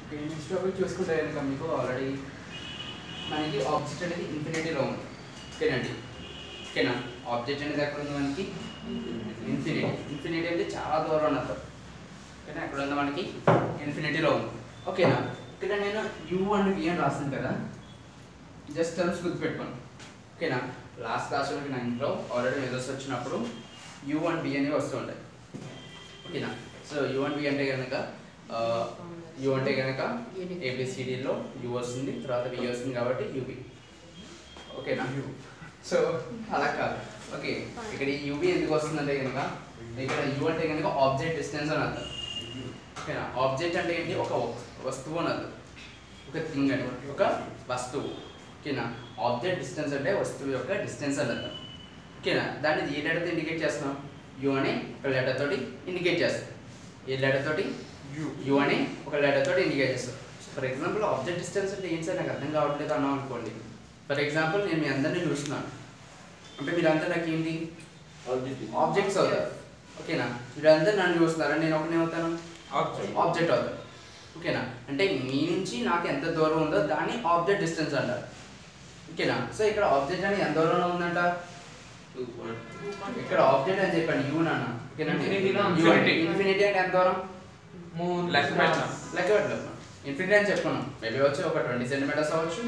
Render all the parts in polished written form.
Okay, next topic చూసుకుంటే కనుక మీకు ఆల్రెడీ మనకి ఆబ్జెక్ట్ అనేది ఇన్ఫినిటీలో ఉంది. ఓకేనండి, ఓకేనా? ఆబ్జెక్ట్ అనేది ఎక్కడ ఉంది మనకి? ఇన్ఫినిటీ అంటే చాలా దూరం ఉన్నది. ఓకేనా, ఎక్కడ ఉంది మనకి? ఇన్ఫినిటీలో ఉంది. ఓకేనా, ఇక్కడ నేను యూ అండ్ వి అని రాస్తాను కదా, జస్ట్ టర్మ్స్ గుర్తుపెట్టుకోండి. ఓకేనా, లాస్ట్ క్లాస్లో 9లో ఆల్రెడీ మెజర్స్ వచ్చినప్పుడు యూ అండ్ వి అనేవి వస్తూ ఉంటాయి. ఓకేనా, సో యూ అండ్ వి అంటే కనుక యూ అంటే కనుక ఏబిసిడిలో యూ వస్తుంది, తర్వాత వి వస్తుంది కాబట్టి యూబి. ఓకేనా, సో అలా కాదు. ఓకే, ఇక్కడ యూబి ఎందుకు వస్తుందంటే కనుక ఇక్కడ యూ అంటే కనుక ఆబ్జెక్ట్ డిస్టెన్స్ అని అర్థం. ఓకేనా, ఆబ్జెక్ట్ అంటే ఏంటి? ఒక వస్తువు అని అర్థం, ఒక థింగ్ అని, ఒక వస్తువు. ఓకేనా, ఆబ్జెక్ట్ డిస్టెన్స్ అంటే వస్తువు యొక్క డిస్టెన్స్ అని అర్థం. ఓకేనా, దాన్ని ఏ లెటర్తో ఇండికేట్ చేస్తున్నాం? యూ అని ఒక లెటర్ తోటి ఇండికేట్ చేస్తాం. ఏ లెటర్ తోటి? యూ అని ఒక లెటర్ తోటి ఇండికేట్ చేస్తాం. ఫర్ ఎగ్జాంపుల్ ఆబ్జెక్ట్ డిస్టెన్స్ అంటే ఏంటి సార్, నాకు అర్థం కావట్లేదు అన్నాం అనుకోండి. ఫర్ ఎగ్జాంపుల్ నేను మీ అందరినీ చూస్తున్నాను అంటే మీరంతా నాకు ఏంటి? ఆబ్జెక్ట్స్ అవుతారు. ఓకేనా, మీరందరూ నన్ను చూస్తున్నారు, నేను ఒకనే అవుతాను, ఆబ్జెక్ట్ అవుతాను. ఓకేనా, అంటే మీ నుంచి నాకు ఎంత దూరం ఉందో దాన్ని ఆబ్జెక్ట్ డిస్టెన్స్ అంటారు. ఓకేనా, సో ఇక్కడ ఆబ్జెక్ట్ అని ఎంత దూరంలో ఉందంట? ఇక్కడ ఆబ్జెక్ట్ అని చెప్పండి యూ నాన్న. ఓకేనా, ఇన్ఫినిటీ అంటే ఎంత దూరం? లెక్క పెట్టలేదు. ఇన్ఫినిటీ అని చెప్పుకున్నాం, మేబీ వచ్చి ఒక 20 సెంటీమీటర్స్ అవ్వచ్చు,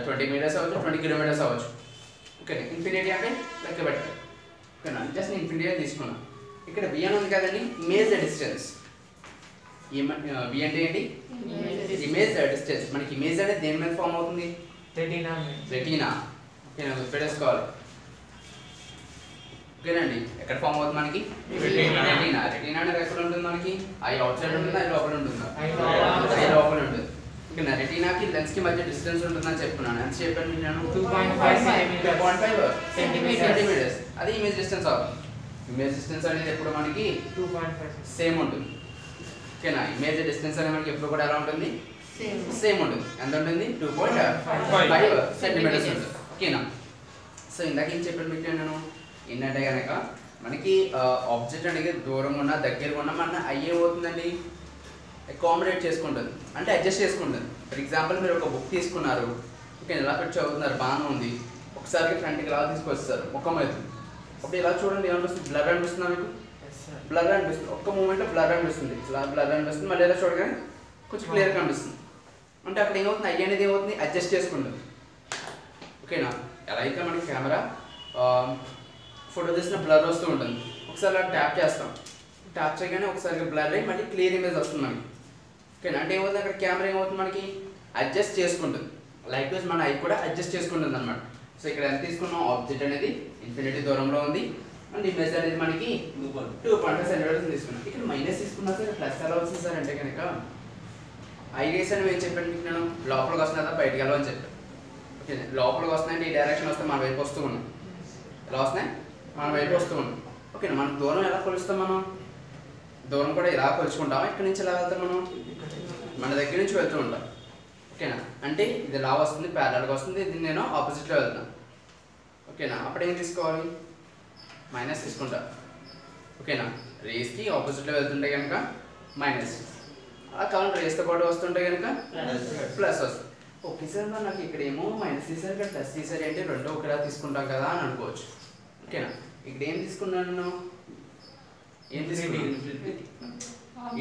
20 మీటర్స్ అవ్వచ్చు, 20 కిలోమీటర్స్ అవ్వచ్చు. ఓకే, ఇన్ఫినిటీ అంటే లెక్క పెట్టాలి. ఓకేనా, జస్ట్ ఇన్ఫినిటీ అని తీసుకున్నాం. ఇక్కడ వి అని ఉంది కదండి, ఇమేజ్ ద డిస్టెన్స్. వి అంటే ఏంటి? Image the distance. మనకి ఇమేజ్ అనేది దేని మీద ఫామ్ అవుతుంది? రెటీనా. ఓకేనా, గుర్తుపెట్టేసుకోవాలి. ఓకేనండి, ఎక్కడ ఫామ్ అవుతుంది మనకి? రెటీనా. రెటీనా అనేది ఎక్కడ ఉంటుంది మనకి? ఐ అవుట్ సైడ్ ఉంటుందా, ఐ లోపల ఉంటుందా? ఐ లోపల ఉంటుంది. ఓకేనా, రెటీనాకి లెన్స్ కి మధ్య డిస్టెన్స్ ఉంటుందని చెప్పుకున్నాను. ఎంత చెప్పాను నేను? 2.5 సెంటీమీటర్స్. అది ఇమేజ్ డిస్టెన్స్ అవుతుంది. ఇమేజ్ డిస్టెన్స్ అనేది ఎప్పుడు మనకి 2.5 సేమ్ ఉంటుంది. ఓకేనా, ఇమేజ్ డిస్టెన్స్ అనేది మనకి ఎప్పుడు కూడా ఎలా ఉంటుంది? సేమ్ ఉంటుంది. ఎంత ఉంటుంది? 2.5 సెంటీమీటర్స్ ఉంటుంది. ఓకేనా, సో ఇందాక ఏం చెప్పాను మీకు నేను? ఏంటంటే కనుక మనకి ఆబ్జెక్ట్ అనేది దూరం ఉన్నా దగ్గరగా ఉన్నా మన అయ్యే అవుతుందండి, అకామిడేట్ చేసుకుంటుంది, అంటే అడ్జస్ట్ చేసుకుంటుంది. ఫర్ ఎగ్జాంపుల్ మీరు ఒక బుక్ తీసుకున్నారు, ఓకే, ఎలా పెట్టి చదువుతున్నారు, బాగానే ఉంది. ఒకసారి ఫ్రంట్కి ఎలా తీసుకొస్తారు, ముఖం అవుతుంది. అప్పుడు ఇలా చూడండి, ఏమనిపిస్తుంది? బ్లర్ అనిపిస్తుందా మీకు? బ్లర్ అనిపిస్తుంది. ఒక్క మూమెంట్లో బ్లర్ అనిపిస్తుంది, ఇలా బ్లర్ అనిపిస్తుంది. మళ్ళీ ఎలా చూడగానే కొంచెం క్లియర్గా అనిపిస్తుంది. అంటే అక్కడ ఏమవుతుంది? అయ్యి అనేది ఏమవుతుంది? అడ్జస్ట్ చేసుకుంటుంది. ఓకేనా, ఎలా అయితే మనకి కెమెరా ఫోటో తీసిన బ్లర్ వస్తూ ఉంటుంది, ఒకసారి అలా ట్యాప్ చేస్తాం, ట్యాప్ చేయగానే ఒకసారి బ్లర్ అయ్యి మళ్ళీ క్లియర్ ఇమేజ్ వస్తుంది మనకి. ఓకేనా, అంటే ఏమవుతుంది? అక్కడ కెమెరా ఏమవుతుంది మనకి? అడ్జస్ట్ చేసుకుంటుంది. లైక్ వైజ్ మన ఐ కూడా అడ్జస్ట్ చేసుకుంటుంది అనమాట. సో ఇక్కడ ఎంత తీసుకున్నాం? ఆబ్జెక్ట్ అనేది ఇన్ఫినిటీ దూరంలో ఉంది అండ్ ఇమేజ్ అనేది మనకి 2.5 సెంటీమీటర్స్ తీసుకున్నాం. ఇక్కడ మైనస్ తీసుకున్నా సార్, ప్లస్ ఎలా వచ్చింది సార్ అంటే కనుక ఐ రేస్ అని ఏం చెప్పాను మీకు నేను? లోపలికి వస్తున్నా బయటకు వెళ్ళవని చెప్పాను. ఓకే, లోపలికి వస్తున్నాయంటే ఈ డైరెక్షన్ వస్తే మన వైపు వస్తూ ఉన్నాం, ఎలా వస్తున్నాయి? మన వైపు వస్తూ ఉన్నాం. ఓకేనా, మనం దూరం ఎలా కొలుస్తాం? మనం దూరం కూడా ఇలా కొలుచుకుంటాం. ఇక్కడ నుంచి ఎలా వెళ్తాం? మనం మన దగ్గర నుంచి వెళ్తూ ఉంటాం. ఓకేనా, అంటే ఇది ఇలా వస్తుంది, ప్యారలల్గా వస్తుంది, ఇది నేను ఆపోజిట్లో వెళ్తాను. ఓకేనా, అప్పుడు ఏం తీసుకోవాలి? మైనస్ తీసుకుంటా. ఓకేనా, రేస్కి ఆపోజిట్లో వెళ్తుంటే కనుక మైనస్, అలా కావాలి రేస్తో పాటు వస్తుంటే కనుక ప్లస్ వస్తుంది. ఓకే సార్, నాకు ఇక్కడ ఏమో మైనస్ తీసారు, ఇక్కడ ప్లస్ తీసారు, అంటే రెండో ఒకలా తీసుకుంటాం కదా అని అనుకోవచ్చు. ఓకేనా, ఇక్కడ ఏం తీసుకున్నాను నేను? ఏం తీసుకున్నాను?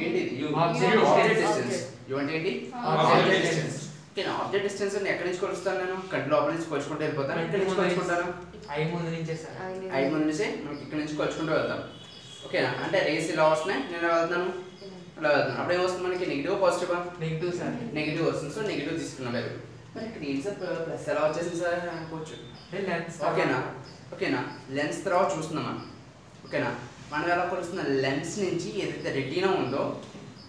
ఏంటి? Object distance. యూ అంటే ఏంటి? Object distance. ఓకేనా, ఆబ్జెక్ట్ డిస్టెన్స్ ఎక్కడి నుంచి కొలుస్తాను నేను? కంటి లోపల నుంచి కొలుచుకుంటూ వెళ్ళిపోతాను. ఇక్కడ నుంచి కొలుచుకుంటాను, ఐ ముందు నుంచే మనకి ఇక్కడ నుంచి కొలుచుకుంటూ వెళ్తాం. ఓకేనా, అంటే రేస్ ఇలా వస్తున్నాయి, నేను ఎలా వెళ్తాను? ఇలా వెళ్తాను. అప్పుడు ఏమొస్తుంది మనకి? నెగిటివ్ పాజిటివా? నెగిటివ్ వస్తుంది. సో నెగిటివ్ తీసుకున్నాం. మరి ఇక్కడ ఏం సార్ ప్లస్ ఎలా వచ్చేసింది సార్ అనుకోవచ్చు. ఓకేనా, ఓకేనా, లెన్స్ తర్వాత చూస్తున్నాం మనం. ఓకేనా, మనం ఎలా కొలుస్తున్నాం? లెన్స్ నుంచి ఏదైతే రెటీనా ఉందో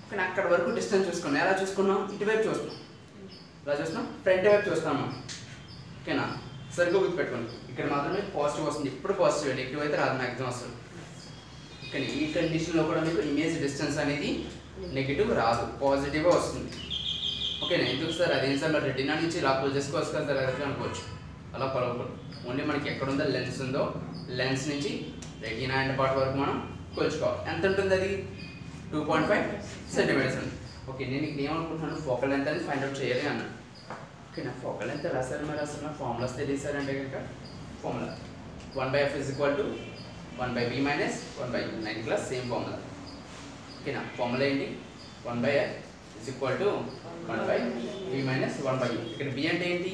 ఓకేనా అక్కడ వరకు డిస్టెన్స్ చూసుకున్నాం. ఎలా చూసుకున్నాం? ఇటువైపు చూస్తున్నాం, ఇలా చూస్తున్నాం, ఫ్రంట్ వైపు చూస్తాం మనం. ఓకేనా, సరిగ్గా గుర్తుపెట్టుకోండి, ఇక్కడ మాత్రమే పాజిటివ్ వస్తుంది, ఇప్పుడు పాజిటివ్, నెగిటివ్ అయితే రాదు మ్యాక్సిమం వస్తుంది. ఓకేనా, ఈ కండిషన్లో కూడా మీకు ఇమేజ్ డిస్టెన్స్ అనేది నెగిటివ్ రాదు, పాజిటివ్గా వస్తుంది. ఓకేనా, ఎందుకు సార్ అదేం సార్ మరి రెటీనా నుంచి ఇలా కొలు చేసుకోవచ్చు కదా సార్ అది అనుకోవచ్చు. అలా కొలవకూడదు, ఓన్లీ మనకి ఎక్కడుందో లెన్స్ ఉందో లెన్స్ నుంచి రెటీనా అండ్ పార్ట్ వరకు మనం కొలుచుకోవాలి. ఎంత ఉంటుంది? అది 2.5 సెంటీమీటర్స్ ఉంది. ఓకే నేను ఇక్కడ ఏమనుకుంటున్నాను ఫోకల్ లెంత్ అని ఫైండ్ అవుట్ చేయాలి అన్న. ఓకేనా ఫోకల్ లెంత్ ఎలా సార్ మరి అసలు ఫార్ములాస్ తెలియసారంటే కనుక formula 1/f is equal to 1/b minus 1/u 9 class same formula. ఓకేనా ఫార్ములా ఏంటి 1/f is equal to 1/b minus 1/u. ఇక్కడ b అంటే ఏంటి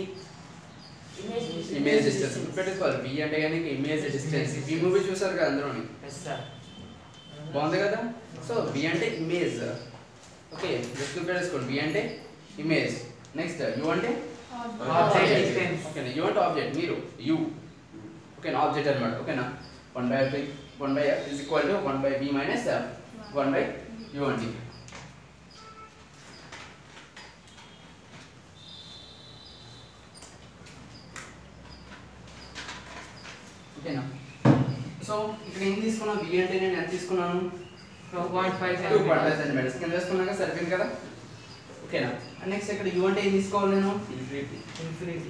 ఇమేజ్ డిస్టెన్స్ గుర్తుపెట్టుకోవాలి. b అంటే కానీ ఇమేజ్ డిస్టెన్స్ ఈ మూవీ చూసారు కదా అందరూని బాగుంది కదా. సో b అంటే ఇమేజ్. ఓకే జస్ట్ గుర్తుపెట్టుకోండి b అంటే ఇమేజ్. నెక్స్ట్ u అంటే ఆబ్జెక్ట్. ఓకేనా u అంటే ఆబ్జెక్ట్ మీరు u ఓకేనా ఆబ్జెక్ట్ అన్నమాట. ఓకేనా 1/f is equal to 1/b minus 1/u అండి. ఓకేనా సో ఇక్కడ ఏం తీసుకున్నా b అంటే నేను ఎంత తీసుకున్నాను 2.5 సెంటీమీటర్స్ కింద వేసుకున్నాక సరిపోయింది కదా. ఓకేనా నెక్స్ట్ ఇక్కడ u అంటే ఏం తీసుకోవాలి నేను ఇన్ఫినిటీ.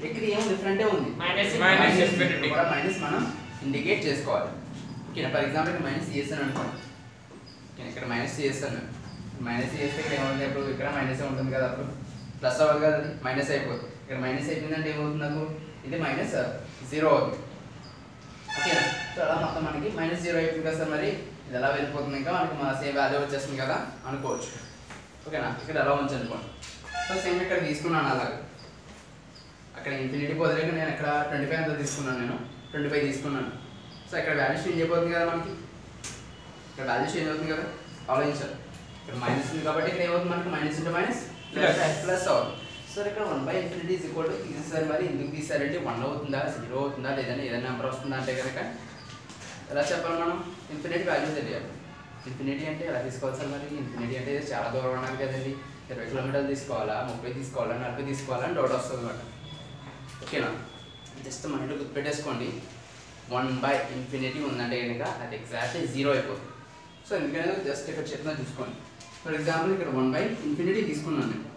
ఇక్కడ ఏం డిఫరెంటే ఉంది మైనస్ మనం ఇండికేట్ చేసుకోవాలి. ఓకేనా ఫర్ ఎగ్జాంపుల్ ఇక్కడ మైనస్ చేస్తాను అనుకోండి. ఓకే ఇక్కడ మైనస్ చేస్తాను మైనస్ చేస్తే ఇక్కడ ఏమవుతుంది అప్పుడు ఇక్కడ మైనస్ ఉంటుంది కదా అప్పుడు ప్లస్ అవ్వాలి కదా అది మైనస్ అయిపోతుంది. ఇక్కడ మైనస్ అయిపోయిందంటే ఏమవుతుంది నాకు ఇది మైనస్ 0 అవుతుంది. ఓకేనా సో అలా మొత్తం మనకి మైనస్ 0 అయిపోతుంది కదా సార్. మరి ఇది ఎలా వెళ్ళిపోతుంది ఇంకా మనకి మన సేమ్ వాల్యూ వచ్చేస్తుంది కదా అనుకోవచ్చు. ఓకేనా ఇక్కడ ఎలా ఉంచి అనుకోండి. సో సేమ్ ఇక్కడ తీసుకున్నాను అలాగే అక్కడ ఇన్ఫినిటీ బదులుగా నేను ఇక్కడ 25 అంతా తీసుకున్నాను నేను 25 తీసుకున్నాను. సో ఇక్కడ వాల్యూ చేంజ్ అయిపోతుంది కదా మనకి ఇక్కడ వాల్యూ చేంజ్ అవుతుంది కదా ఆలోచించాలి. ఇక్కడ మైనస్ ఉంది కాబట్టి ఇక్కడ ఏమవుతుంది మనకి మైనస్ ఇంటూ మైనస్ ప్లస్ అవుతుంది. సో ఇక్కడ 1/∞ is equal to తీసేసారు. మరి ఎందుకు తీసారంటే 1 అవుతుందా 0 అవుతుందా లేదంటే ఏదైనా నెంబర్ వస్తుందా అంటే కనుక ఎలా చెప్పాలి మనం ఇన్ఫినిటీ వాల్యూ తెలియాలి. ఇన్ఫినిటీ అంటే ఎలా తీసుకోవాలి సార్ మరి ఇన్ఫినిటీ అంటే చాలా దూరం ఉన్నాను కదండి 20 కిలోమీటర్లు తీసుకోవాలా 30 తీసుకోవాలా 40 తీసుకోవాలా అని డౌట్ వస్తుంది అన్నమాట. ఓకేనా జస్ట్ మనలో గుర్తుపెట్టేసుకోండి 1/∞ ఉందంటే కనుక అది ఎగ్జాక్ట్లీ 0 అయిపోతుంది. సో ఎందుకంటే జస్ట్ ఇక్కడ చెప్తున్నా చూసుకోండి. ఫర్ ఎగ్జాంపుల్ ఇక్కడ 1/∞ తీసుకున్నాను నేను.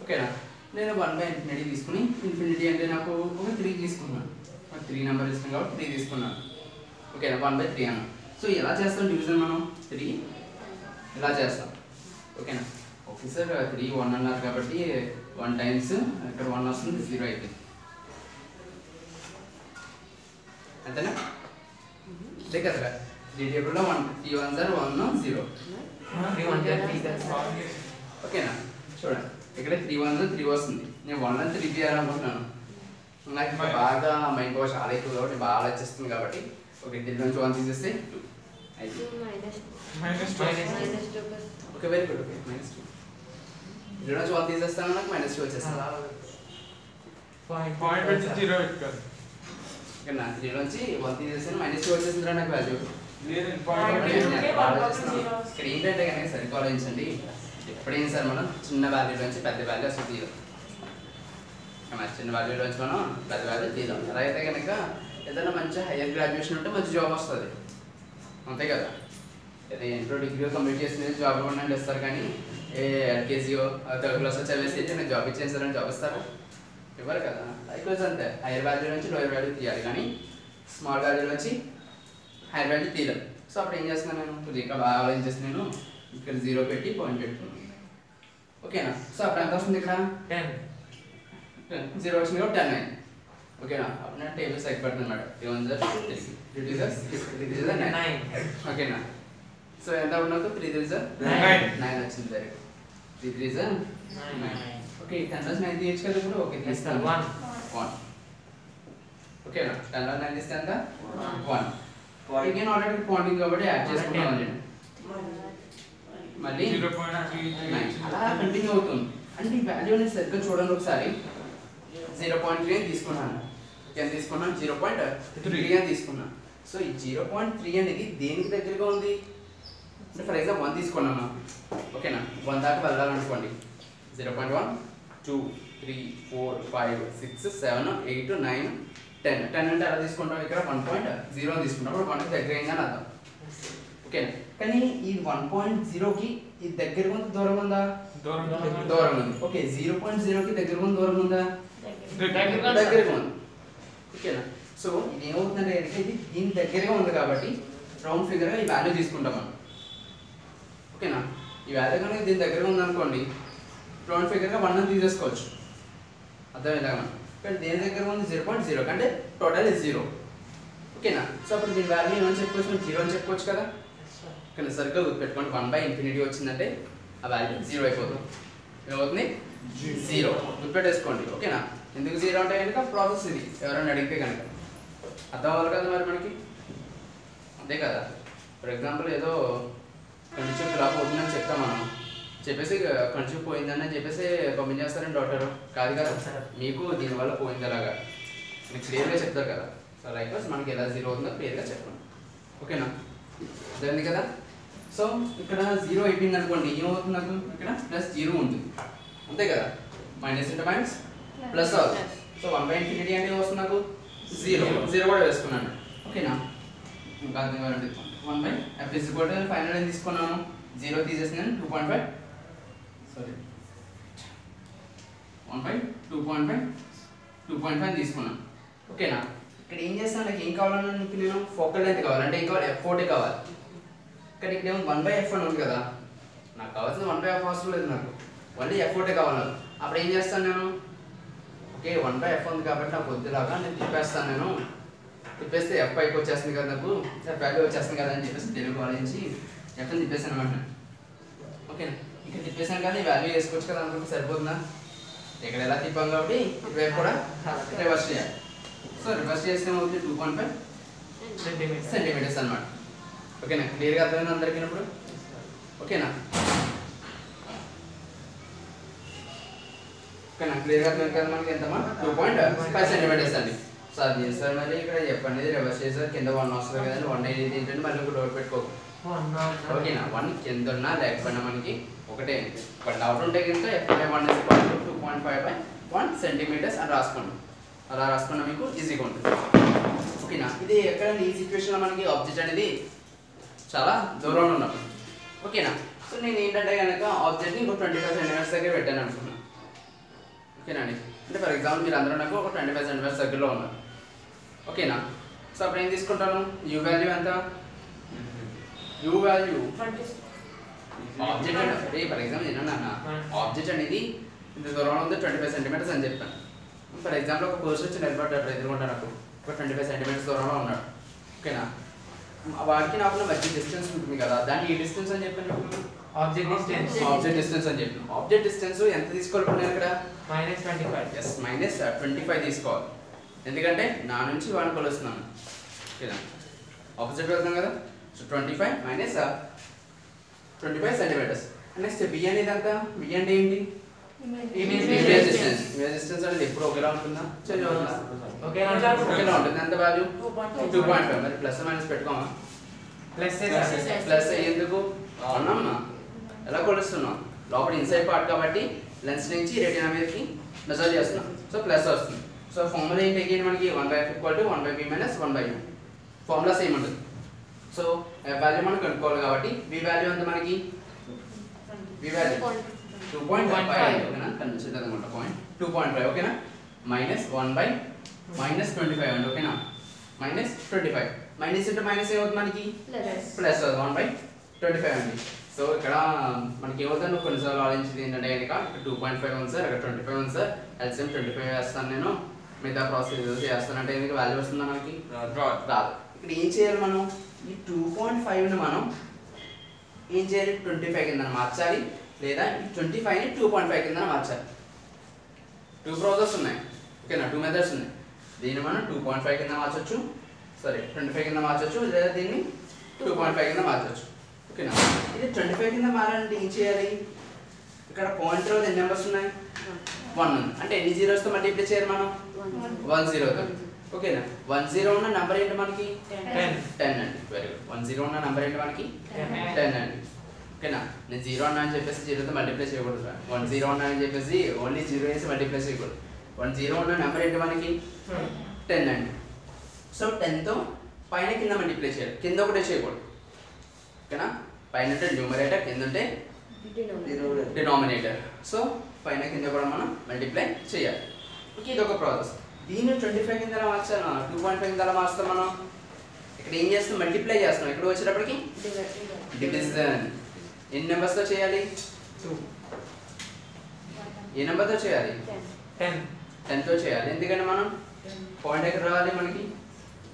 ఓకేనా నేను 1/∞ తీసుకుని ఇన్ఫినిటీ అంటే నాకు ఒక 3 తీసుకున్నాను. 3 నెంబర్ ఇస్తాను కాబట్టి 3 తీసుకున్నాను. ఓకేనా 1/3 అన్న. సో ఎలా చేస్తాం డివిజన్ మనం 3 ఇలా చేస్తాం. ఓకేనా ఓకే సార్ 3 1 అన్నారు కాబట్టి 1 టైమ్స్ ఇక్కడ 1 వస్తుంది 0 అయిపోయింది అంతేనా. అంతే కదా 3 టేబుల్లో 1 3 1 సార్ 1 0 ఓకేనా చూడండి ఇక్కడ 3 1 3 వస్తుంది. నేను 1 అని 3 తీయాలనుకుంటున్నాను. నాకు ఇంకా బాగా మైండ్ పవర్ చాలా ఎక్కువ కాబట్టి బాగా వచ్చేస్తుంది కాబట్టి ఓకే దీని నుంచి 1 తీసేస్తే 2 అయితే ఓకే వెరీ గుడ్ ఓకే -2 దీని నుంచి 1 తీసేస్తాను నాకు -2 వచ్చేస్తుంది. పాయింట్ వచ్చి 0 పెట్టుకోండి. ఇక్కడ నా 3 నుంచి 1 తీసేస్తాను -2 వచ్చేసిందిరా నాకు వాల్యూ. ఇక్కడ ఏంటంటే కనుక సరిగ్గా ఆలోచించండి. ఎప్పుడైనా సార్ మనం చిన్న వాల్యూ నుంచి పెద్ద వాల్యూ అసలు తీయడం చిన్న వాల్యూ నుంచి మనం పెద్ద వాల్యూ తీయడం. అలా అయితే కనుక ఏదైనా మంచి హైయర్ గ్రాడ్యుయేషన్ ఉంటే మంచి జాబ్ వస్తుంది అంతే కదా. అదే ఇంట్లో డిగ్రీ కంప్లీట్ చేసిన జాబ్ ఇవ్వండి ఇస్తారు కానీ ఏ ఎల్కేజీయో 3rd క్లాస్ చదివేసి నేను జాబ్ ఇచ్చేసారని జాబ్ ఇస్తారు ఇవ్వరు కదా. లైక్వైజ్ అంతే హైయర్ వాల్యూ నుంచి లోయర్ వాల్యూ తీయాలి కానీ స్మాల్ వాల్యూ నుంచి హైయర్ వాల్యూ తీయలేం. సో అప్పుడు ఏం చేస్తున్నాను నేను కొద్దిగా ఇంకా బాగా ఆలోచించేసి నేను ఇక్కడ 0 పెట్టి పాయింట్ పెట్టుకున్నాను. ఓకేనా సో అప్పుడు ఎంత వస్తుంది ఇక్కడ 10 0 వచ్చింది కాబట్టి 10 అయింది. ఓకేనా అప్పుడు నేను టేబుల్ సైడ్ పెడుతుంది అనమాట 3 1 3 3 9 ఓకేనా. సో ఎంత ఉన్నప్పుడు 3 3 9 వచ్చింది డైరెక్ట్ 3 3 9 ఓకే 10 9 తీయచ్చు కదా ఇప్పుడు ఓకే తీస్తాను 1 ఓకేనా 10 9 తీస్తే ఎంత 1 again already పాయింటింగ్ కాబట్టి యాడ్ చేసుకుంటాం మళ్ళీ 0.9 అలా కంటిన్యూ అవుతుంది. అంటే ఈ వాల్యూని సరిగ్గా చూడండి ఒకసారి 0.3 అని తీసుకున్నాను. ఎంత తీసుకున్నాను 0.3 అని తీసుకున్నాను. సో ఈ 0.3 అనేది దేనికి దగ్గరగా ఉంది అంటే ఫర్ ఎగ్జాంపుల్ 1 తీసుకున్నాను ఓకేనా 1 దాకా వెళ్ళాలనుకోండి 0.1 2 3 4 5 6 7 8 9 10 10 అంటే అలా తీసుకుంటాం. ఇక్కడ 1.0 తీసుకుంటాం అప్పుడు 1కి దగ్గర అయిందని అర్థం ఓకేనా. కానీ ఈ 1.0కి ఇది దగ్గరగా ఉంది దూరం ఉందా దూరం ఉంది. ఓకే 0.0కి దగ్గరగా ఉంది దూరం ఉందా దగ్గరగా ఉంది ఓకేనా. సో ఇది ఏమవుతుందంటే ఇది దీని దగ్గరగా ఉంది కాబట్టి రౌండ్ ఫిగర్గా ఈ వాల్యూ తీసుకుంటాం మనం ఓకేనా. ఈ వాల్యూ కనుక దీని దగ్గర ఉందనుకోండి రౌండ్ ఫిగర్గా 1 అని తీసేసుకోవచ్చు, అర్థమైందా మనం. కానీ దేని దగ్గర ఉంది 0.0 అంటే టోటల్ ఇస్ 0, ఓకేనా. సో అప్పుడు దీని వాల్యూ ఏమని చెప్పుకోవచ్చు, మనం 0 అని చెప్పుకోవచ్చు కదా. కానీ సరిగ్గా గుర్తుపెట్టుకోండి, 1/∞ వచ్చిందంటే ఆ వాల్యూ 0 అయిపోతుంది. ఏమవుతుంది 0, గుర్తుపెట్టేసుకోండి, ఓకేనా. ఎందుకు 0 అంటే కనుక ప్రాసెస్ ఇది, ఎవరైనా అడిగితే కనుక అర్థం అవ్వాలి కదా మరి మనకి, అంతే కదా. ఫర్ ఎగ్జాంపుల్ ఏదో కంటిన్యూ ఇలా పోతుందని చెప్తాం మనం, చెప్పేసి కంటిన్యూ పోయిందని చెప్పేసి పంపించేస్తారని డాక్టర్ కాదు కదా, మీకు దీనివల్ల పోయింది అలాగా మీకు క్లియర్గా చెప్తారు కదా. సో లైక్ మనకి ఎలా 0 అవుతుందో క్లియర్గా చెప్పండి, ఓకేనా. జరిగింది కదా. సో ఇక్కడ 0 అయిపోయింది అనుకోండి, ఏమవుతుంది నాకు ఇక్కడ +0 ఉంటుంది, అంతే కదా. మైనస్ ఇంటూ మైనస్ ప్లస్ అవుతుంది. సో 1/∞ అంటే వస్తుంది నాకు 0 కూడా వేసుకున్నాను, ఓకేనా. ఇంకా అర్థం కావాలంటే 1/f ఫైనల్ ఏం తీసుకున్నాను, 0 తీసేసినాను 2.5, సారీ 1/2.5 తీసుకున్నాను, ఓకేనా. ఇక్కడ ఏం చేస్తాను, నాకు ఏం కావాలని నేను ఫోకల్ లెంత్ కావాలి, అంటే ఏం కావాలి f40 కావాలి. కానీ ఇక్కడ ఏమో 1/f అని ఉంది కదా, నాకు కావాల్సింది 1/f అవసరం లేదు, నాకు ఓన్లీ f40 కావాలి. అప్పుడు ఏం చేస్తాను నేను, ఓకే 1/f ఉంది కాబట్టి నాకు వద్దులాగా నేను తిప్పేస్తాను, నేను తిప్పేస్తే f పైకి వచ్చేస్తుంది కదా, నాకు f వాల్యూ వచ్చేస్తుంది కదా అని చెప్పేసి తెలుగు ఆలోచించి f అని తిప్పేసాను అనమాట. ఓకేనా, ఇక్కడ తిప్పేసాను కదా, ఈ వాల్యూ వేసుకోవచ్చు కదా అనుకుంటే సరిపోతుందా. ఇక్కడ ఎలా తిప్పాం కాబట్టి ఇటువైపు కూడా రివర్స్ చేయాలి. సో రివర్స్ చేస్తే అవుతుంది 2.5 సెంటీమీటర్స్ అనమాట, ఓకేనా. క్లియర్గా అర్థమైంది అందరికీ ఇప్పుడు, ఓకేనా. ఓకేనా, క్లియర్గా అర్థమైంది కదా మనకి ఎంతమా 2.5 సెంటీమీటర్స్ అండి. సో అది చేస్తారు మరి ఇక్కడ చెప్పండి, రివర్స్ చేస్తారు, కింద 1 వస్తుంది కదండి, 1 ఏంటంటే మళ్ళీ ఒక డౌట్ పెట్టుకోకు, ఓకేనా. 1 కింద ఉన్నా లేకపోయినా మనకి ఒకటే, ఒక డౌట్ ఉంటే కనుక f1 2.5/1 సెంటీమీటర్స్ అని రాసుకోండి, అలా రాసుకున్నా మీకు ఈజీగా ఉంటుంది, ఓకేనా. ఇది ఎక్కడ ఈ సిచ్యువేషన్లో మనకి ఆబ్జెక్ట్ అనేది చాలా దూరంలో ఉన్నప్పుడు, ఓకేనా. సో నేను ఏంటంటే కనుక ఆబ్జెక్ట్ని ఇంకో 25 సెంటీమీటర్స్ దగ్గర పెట్టాను అనుకున్నాను, ఓకేనా అండి. అంటే ఫర్ ఎగ్జాంపుల్ మీరు అందరూ నాకు ఒక 25 సెంటీమీటర్స్ దగ్గరలో ఉన్నారు, ఓకేనా. సో అప్పుడు ఏం తీసుకుంటాను, యూ వాల్యూ ఎంత, యూ వాల్యూ ఆబ్జెక్ట్ అంటే ఫర్ ఎగ్జాంపుల్ ఏంటన్నా ఆబ్జెక్ట్ అనేది ఇంత దూరంలో ఉంది 25 సెంటీమీటర్స్ అని చెప్పాను. ఫర్ ఎగ్జాంపుల్ ఒక పర్సన్ వచ్చి నిలబడ్డాడు ఎదురుకుంటా నాకు ఒక 25 సెంటీమీటర్స్ దూరంలో ఉన్నాడు, ఓకేనా. వాడికి నాకు మధ్య డిస్టెన్స్ ఉంటుంది కదా, దాన్ని ఏ డిస్టెన్స్ అని చెప్పాను, ఆబ్జెక్ట్ డిస్టెన్స్ అని చెప్పాను. ఆబ్జెక్ట్ డిస్టెన్స్ ఎంత తీసుకోవాలి ఇక్కడ, -25, ఎస్ -25 తీసుకోవాలి, ఎందుకంటే నా నుంచి వాడిని కొలుస్తున్నాను, ఓకేనా. ఆపోజిట్ వెళ్తాం కదా. So 25 - 25 centimetres. నెక్స్ట్ b అనేది ఎంత, b అంటే ఏంటి, ఇమేజ్ డిస్టెన్స్. ఇమేజ్ డిస్టెన్స్ అనేది ఎప్పుడు ఒకేలా ఉంటుందా, చేంజ్ అవుతుందా, ఒకేలా ఉంటుంది. ఎంత వాల్యూ 2.5, మరి ప్లస్ మైనస్ పెట్టుకోమా, ప్లస్ ఎందుకు అన్నమ్మా, ఎలా కొలుస్తున్నాం లోపల ఇన్సైడ్ పార్ట్ కాబట్టి లెన్స్ నుంచి రెటీనా మీదకి మెజర్ చేస్తున్నాం, సో ప్లస్ వస్తుంది. సో ఫార్ములా ఏంటి అగైన్ మనకి 1/f = 1/b - 1/u, formula same ఉంటుంది. సో వాల్యూ మనం కనుక్కోవాలి కాబట్టి b వాల్యూ ఎంత మనకి, b వాల్యూ 2.5, ఓకేనా. కన్సిడర్ అనుకుంటా పాయింట్ 2.5, ఓకేనా. -1/-25 అండి, ఓకేనా. -25 మైనస్ ఇంటూ మైనస్ ఏమవుతుంది మనకి ప్లస్ 1/25 అండి. సో ఇక్కడ మనకి ఏమవుతుంది, కొన్నిసార్లు ఆలోచించింది ఏంటంటే కనుక ఇక్కడ 2.5 ఉంది సార్, ఇక్కడ 25 ఉంది సార్, ఎల్సిఎం 25 వేస్తాను నేను, మిగతా ప్రాసెస్ చేస్తానంటే ఎందుకు వాల్యూ వస్తుందా మనకి, రాదు. ఇక్కడ ఏం చేయాలి మనం, ఈ 2.5ని మనం ఏం చేయాలి 25 కింద మార్చాలి, లేదా ఈ 25ని 2.5 కింద మార్చాలి. 2 ప్రాసెస్ ఉన్నాయి, ఓకేనా, 2 మెథడ్స్ ఉన్నాయి. దీన్ని మనం 2.5 కింద మార్చొచ్చు, సరే 25 కింద మార్చొచ్చు, లేదా దీన్ని 2.5 కింద మార్చొచ్చు, ఓకేనా. ఇది 25 కింద మారాలంటే ఏం చేయాలి, ఇక్కడ పాయింట్ రోజు ఎన్ని నెంబర్స్ ఉన్నాయి, 1 ఉంది, అంటే ఎన్ని జీరోస్తో మల్టిప్లై చేయాలి మనం, 10తో, ఓకేనా. 10 ఉన్న నెంబర్ ఏంటి మనకి 10 అండి, వెరీ గుడ్. 10 ఉన్న నెంబర్ ఏంటి మనకి 10 అండి, ఓకేనా. నేను 0 అన్నా అని చెప్పేసి 0తో మల్టిప్లై చేయకూడదు, 10 అన్నా అని చెప్పేసి ఓన్లీ 0 వేసి మల్టిప్లై చేయకూడదు. 10 ఉన్న నెంబర్ ఏంటి మనకి 10 అండి. సో 10తో పైన కింద మల్టిప్లై చేయాలి, కింద ఒకటే చేయకూడదు, ఓకేనా. పైన అంటే న్యూమరేటర్, కింద ఉంటే డినామినేటర్. సో పైన కింద కూడా మనం మల్టిప్లై చేయాలి, ఓకే. ఇది ఒక ప్రాసెస్. దీన్ని 25 కింద మార్చాను, 2.5 కింద మార్స్తాం మనం. ఇక్కడ ఏం చేస్తాం, మల్టిప్లై చేస్తాం, ఇక్కడ వచ్చేటప్పటికి డివిజన్. ఎన్ని నెంబర్స్తో చేయాలి? 2 ఏ నెంబర్తో చేయాలి? 10 10తో చేయాలి. ఎందుకంటే మనం పాయింట్ ఎక్కడ రావాలి? మనకి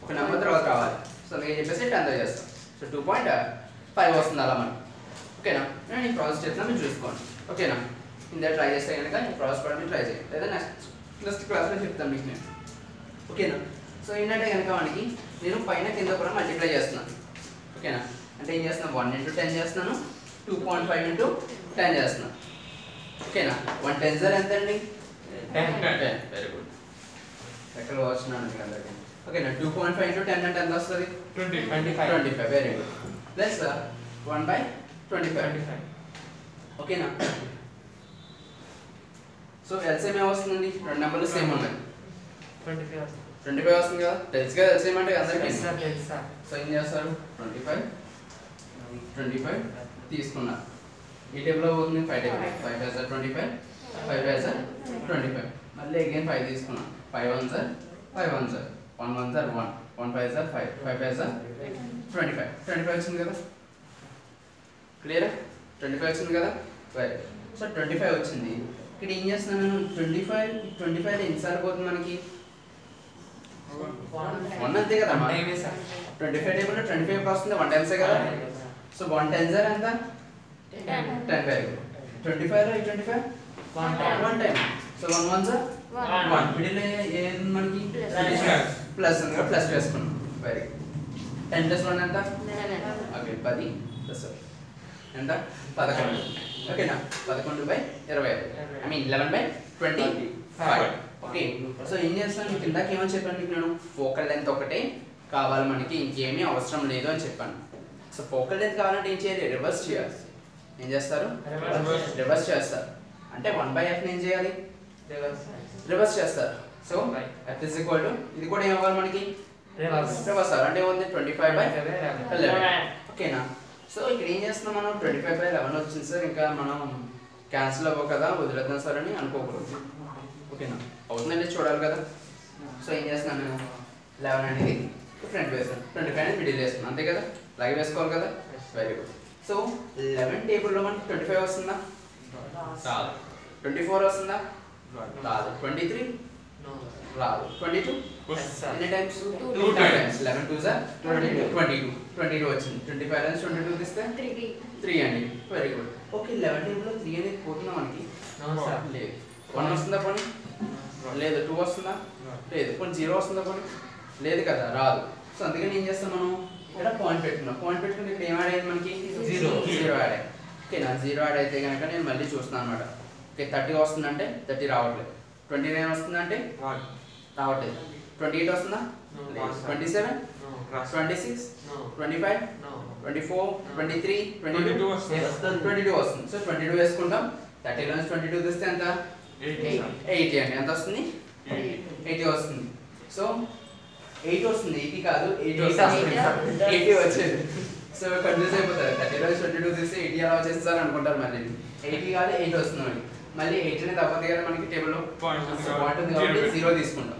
ఒక నెంబర్ తర్వాత రావాలి. సో అందుకే చెప్పేసి 10తో చేస్తాం. సో 2.5 వస్తుంది అలా మనం. ఓకేనా? నేను ఈ ప్రాసెస్ చేస్తాను, మీరు చూసుకోండి. ఓకేనా? ఇందా ట్రై చేస్తే కనుక ఈ ప్రాసెస్ కూడా మీరు ట్రై చేయండి, లేదా నెక్స్ట్ క్లాస్లో చెప్తాను మీకు నేను. ఓకేనా? సో ఏంటంటే కనుక మనకి నేను పైన కింద కూడా మల్టిప్లై చేస్తున్నాను. ఓకేనా? అంటే ఏం చేస్తున్నాను? 1 × 10 చేస్తున్నాను, 2.5 × 10 చేస్తున్నాను. ఓకేనా? 1 10 ఎంత అండి? 10. Very good. ఎక్కడ వచ్చినాను మీకు అందరికీ. ఓకేనా? 2.5 × 10 అంటే ఎంత వస్తుంది? 25. Very good. ప్లస్ 1/25. ఓకేనా? సో ఎల్సిఎం ఏమొస్తుందండి? రెండు నెంబర్లు సేమ్ ఉన్నాయి. 25 వస్తుంది కదా, తెలుసు కదా ఎల్సిఎం అంటే అందరికీ. సో ఏం చేస్తారు? 25 తీసుకున్నారు. ఈ టేబుల్లో పోతుంది 5 టేబుల్. 5 5 sir 25, 5 5 sir 25. మళ్ళీ అగైన్ 5 తీసుకున్నాం. 5 1 sir 5 1 sir 1 1 sir 1 1 5 sir 5 5 5 sir 25 వచ్చింది కదా. క్లియరా? 25 వచ్చింది కదా. Very good. సో 25 వచ్చింది. ఇక్కడ ఏం చేస్తున్నాను నేను? 25 ఎన్నిసార్లు పోతుంది మనకి? 1 అంతే కదా. 25 టేబుల్లో 25 వస్తుంది, 1 టైమ్సే కదా. సో 1 10 సార్ ఎంత? 10. Very good. 25 లో 25 1 టైం. So 1 1 sir 1. మిడిల్ ఏది మనకి? ప్లస్ ఉంది కదా, ప్లస్ వేసుకున్నాం. Very good. 10 + 1 ఎంత? ఓకే 10 ప్లస్ ఎంత? 11. ఓకేనా? 11/25. I mean 11/25. ఓకే. సో ఏం చేస్తాను? మీకు ఇందాక ఏమని చెప్పాను మీకు నేను? ఫోకల్ లెంత్ ఒకటే కావాలి మనకి, ఇంకేమీ అవసరం లేదు అని చెప్పాను. సో ఫోకల్ లెంత్ కావాలంటే ఏం చేయాలి? రివర్స్ చేయాలి. ఏం చేస్తారు? రివర్స్ చేస్తారు. అంటే 1/f ఏం చేయాలి? రివర్స్ చేస్తారు. సో f = ఇది కూడా ఏం అవ్వాలి మనకి? రివర్స్ అంటే ఏముంది? 25/11. ఓకేనా? సో ఇక్కడ ఏం చేస్తున్నాం మనం? 25/11 వచ్చింది సార్, ఇంకా మనం క్యాన్సిల్ అవ్వవు కదా, వదిలేద్దాం సార్ అని అనుకోకూడదు. ఓకేనా? అవుతుందండి, చూడాలి కదా. సో ఏం చేస్తున్నాను నేను? 11 అనేది ఫ్రంట్ వేస్తాను, 25 అనేది మిడిల్ వేస్తున్నాను, అంతే కదా. అలాగే వేసుకోవాలి కదా. Very good. సో 11 టేబుల్లో మనకి 25 వస్తుందా? రాదు. 24 వస్తుందా? రాదు. 23 రాదు. 22 ఎన్ని టైమ్స్? 2 టైమ్స్. 11 2 సార్ 22 వచ్చింది. 25 నుంచి 22 తీస్తే 3 అండి. Very good. ఓకే. 11 టేబుల్లో 3 అనేది పోతుందా మనకి? లేదు. 1 వస్తుందా పోనీ? లేదు. 2 వస్తుందా? లేదు. పోనీ 0 వస్తుందా పోనీ? లేదు కదా, రాదు. సో అందుకని ఏం చేస్తాం మనం? ఇక్కడ పాయింట్ పెట్టుకున్నాం. పాయింట్ పెట్టుకుని ఇక్కడ ఏం యాడ్ అయ్యింది మనకి? 0 యాడ్ అయ్యింది. ఓకేనా? 0 యాడ్ అయితే కనుక నేను మళ్ళీ చూస్తున్నాను అనమాట. ఓకే 30 వస్తుందంటే 30 రావట్లేదు. 29 వస్తుందంటే రావట్లేదు. 28 వస్తుందా? 27, 26, 25, 24, 23, 22 వస్తుంది. సో 22 వేసుకుంటాం. 30 నుంచి 22 తీస్తే ఎంత? 80 అండి. ఎంత వస్తుంది? 80 వస్తుంది. సో 8 వస్తుంది, 80 కాదు, 80 వచ్చేది. సో కన్ఫ్యూజ్ అయిపోతారు. 30 నుంచి 22 తీస్తే 80 ఎలా వచ్చేస్తారు అనుకుంటారు. మళ్ళీ 80 కాదు 8 వస్తుంది మనకి. మళ్ళీ 8 అనేది తప్పదు కదా మనకి టేబుల్లో. పాయింట్ ఉంది కాబట్టి 0 తీసుకుంటాం.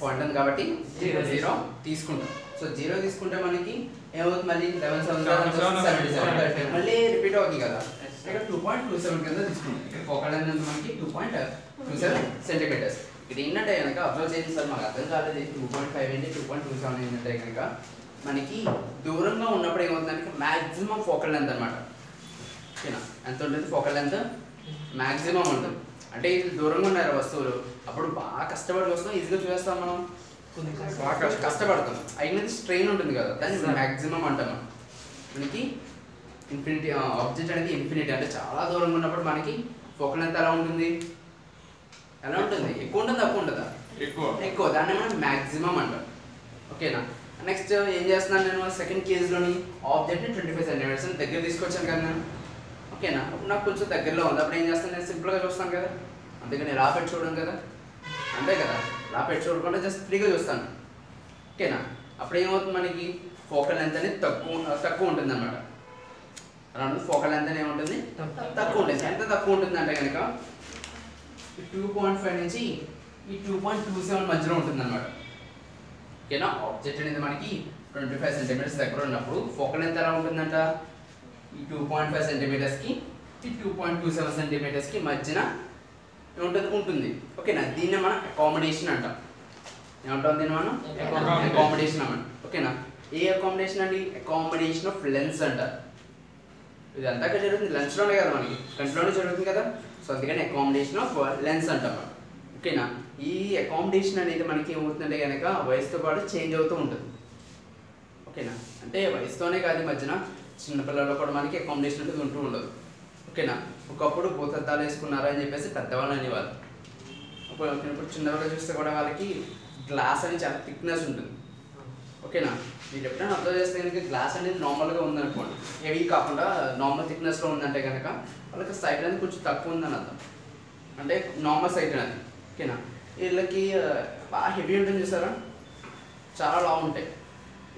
పాయింట్ ఉంది కాబట్టి 0 తీసుకుంటాం. సో 0 తీసుకుంటే మనకి ఏమవుతుంది? మళ్ళీ 11 77 మళ్ళీ రిపీట్ అవుతుంది కదా. ఇక్కడ 2.27 కింద తీసుకుంటాం. ఇక్కడ ఫోకల్ అనేది మనకి 2.27 సెంటీమీటర్స్. ఇది ఏంటంటే కనుక అబ్జర్వ్ చేయండి సార్, మాకు అర్థం కాలేదు. 2.5 ఏంటి 2.27 ఏంటంటే కనుక మనకి దూరంగా ఉన్నప్పుడు ఏమవుతుందంటే మ్యాక్సిమం ఫోకల్ లెంత్ అనమాట. ఓకేనా? ఎంత ఉంటుంది ఫోకల్ లెంత్? మ్యాక్సిమం ఉంటుంది. అంటే ఇది దూరంగా ఉన్నారు వస్తువులు, అప్పుడు బాగా కష్టపడి వస్తాం, ఈజీగా చూసేస్తాం మనం, బాగా కష్టపడతాం. అయినది స్ట్రెయిన్ ఉంటుంది కదా, దాన్ని మ్యాక్సిమం అంటాం మనం. మనకి ఇన్ఫినిటీ ఆబ్జెక్ట్ అనేది ఇన్ఫినిటీ అంటే చాలా దూరంగా ఉన్నప్పుడు మనకి ఫోకల్ లెంత్ ఎలా ఉంటుంది? ఎలా ఉంటుంది? ఎక్కువ ఉంటుంది, తక్కువ ఉంటుందా? ఎక్కువ. దాన్ని మనం మ్యాక్సిమం అంటాం. ఓకేనా? నెక్స్ట్ ఏం చేస్తున్నాను నేను? సెకండ్ కేసులోని ఆబ్జెక్ట్ని 25 సెంటీమీటర్స్ దగ్గర తీసుకొచ్చాను కదా నేను. ఓకేనా? అప్పుడు నాకు కొంచెం దగ్గరలో ఉంది. అప్పుడు ఏం చేస్తాను నేను? సింపుల్గా చూస్తాను కదా, అందుకని రా పెట్టి చూడను కదా, అంతే కదా. రా పెట్టి చూడకుండా జస్ట్ ఫ్రీగా చూస్తాను. ఓకేనా? అప్పుడు ఏమవుతుంది మనకి? ఫోకల్ లెంత్ అనేది తక్కువ ఉంటుంది అనమాట. అలా ఫోకల్ లెంత్ అనేది ఏముంటుంది? తక్కువ ఉంటుంది. ఎంత తక్కువ ఉంటుంది అంటే కనుక 2.5 నుంచి ఈ 2.27 మధ్యలో ఉంటుంది అనమాట. ఓకేనా? ఆబ్జెక్ట్ అనేది మనకి 25 సెంటీమీటర్స్ దగ్గర ఉన్నప్పుడు ఫోకల్ లెంత్ ఎలా ఉంటుందంట? ఈ 2.5 సెంటీమీటర్స్కి ఈ 2.27 సెంటీమీటర్స్కి మధ్యన ఉంటుంది. ఓకేనా, దీన్ని మనం అకామిడేషన్ అంటాం. ఏమంటాం దీన్ని మనం? అకామిడేషన్ అన్నమాట. ఓకేనా, ఏ అకామిడేషన్ అండి? అకామిడేషన్ ఆఫ్ లెన్స్ అంటారు. ఇది అంతా జరుగుతుంది లెన్స్లోనే కదా, మనకి కంట్లోనే జరుగుతుంది కదా. సో అందుకని అకామిడేషన్ ఆఫ్ లెన్స్ అంటాం. ఓకేనా, ఈ అకామిడేషన్ అనేది మనకి ఏమవుతుందంటే కనుక వయసుతో పాటు చేంజ్ అవుతూ ఉంటుంది. ఓకేనా, అంటే వయసుతోనే కాదు, మధ్యన చిన్నపిల్లల్లో కూడా మనకి అకామిడేషన్ అనేది ఉంటూ ఉండదు. ఓకేనా, ఒకప్పుడు భూతద్దాలు వేసుకున్నారా అని చెప్పేసి పెద్దవాళ్ళు అనేవాళ్ళు. ఇప్పుడు చిన్నవాళ్ళు చూస్తే కూడా వాళ్ళకి గ్లాస్ అనేది చాలా థిక్నెస్ ఉంటుంది. ఓకేనా, మీరు ఎప్పుడైనా అబ్జర్వ్ చేస్తే కనుక గ్లాస్ అనేది నార్మల్గా ఉందనుకోండి, హెవీ కాకుండా నార్మల్ థిక్నెస్లో ఉందంటే కనుక వాళ్ళకి సైట్ అనేది కొంచెం తక్కువ ఉందని అర్థం, అంటే నార్మల్ సైట్ అనేది. ఓకేనా, వీళ్ళకి బాగా హెవీ ఉంటుంది చూసారా, చాలా లావు ఉంటాయి.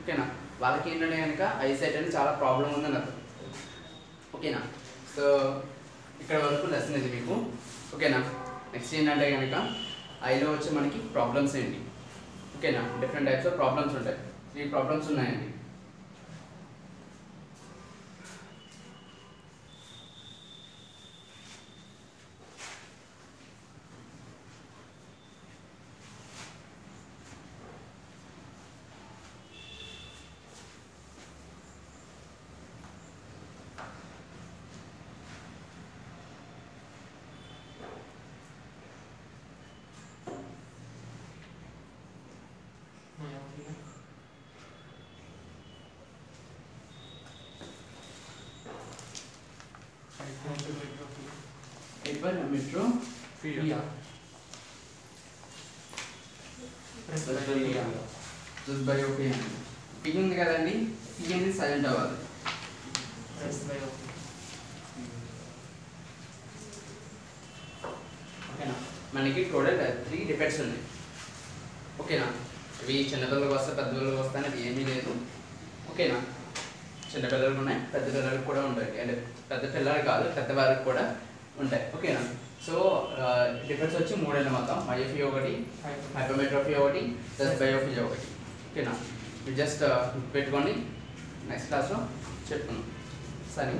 ఓకేనా, వాళ్ళకి ఏంటంటే కనుక ఐ సైట్ అనేది చాలా ప్రాబ్లం ఉందని అర్థం. ఓకేనా, సో ఇక్కడ వరకు లెసన్ ఇది మీకు. ఓకేనా, నెక్స్ట్ ఏంటంటే కనుక ఐలో వచ్చి మనకి ప్రాబ్లమ్స్ ఏంటి? ఓకేనా, డిఫరెంట్ టైప్స్ ఆఫ్ ప్రాబ్లమ్స్ ఉంటాయి. 3 ప్రాబ్లమ్స్ ఉన్నాయండి. Hypermetropia. Presbyopia. P ఉంది కదండి, P అనేది సైలెంట్ అవ్వాలి. ఓకేనా, మనకి టోటల్ 3 డిఫెక్ట్స్ ఉన్నాయి. ఓకేనా, ఇవి చిన్నపిల్లలకు వస్తే పెద్దపిల్లలకు వస్తే అనేది ఏమీ లేదు. ఓకేనా, చిన్నపిల్లలకు ఉన్నాయి, పెద్ద పిల్లలకు కూడా ఉంటాయి, అంటే పెద్ద పిల్లలు కాదు పెద్దవారికి కూడా ఉంటాయి. ఓకేనా, సో డిఫరెన్స్ వచ్చి 3 అన్నమాట. మయోపియా ఒకటి, హైపర్మెట్రోపియా ఒకటి, ప్రెస్బయోపియా ఒకటి. ఓకేనా, మీరు జస్ట్ పెట్టుకొని నెక్స్ట్ క్లాస్లో చెప్పుకున్నాం. సరే.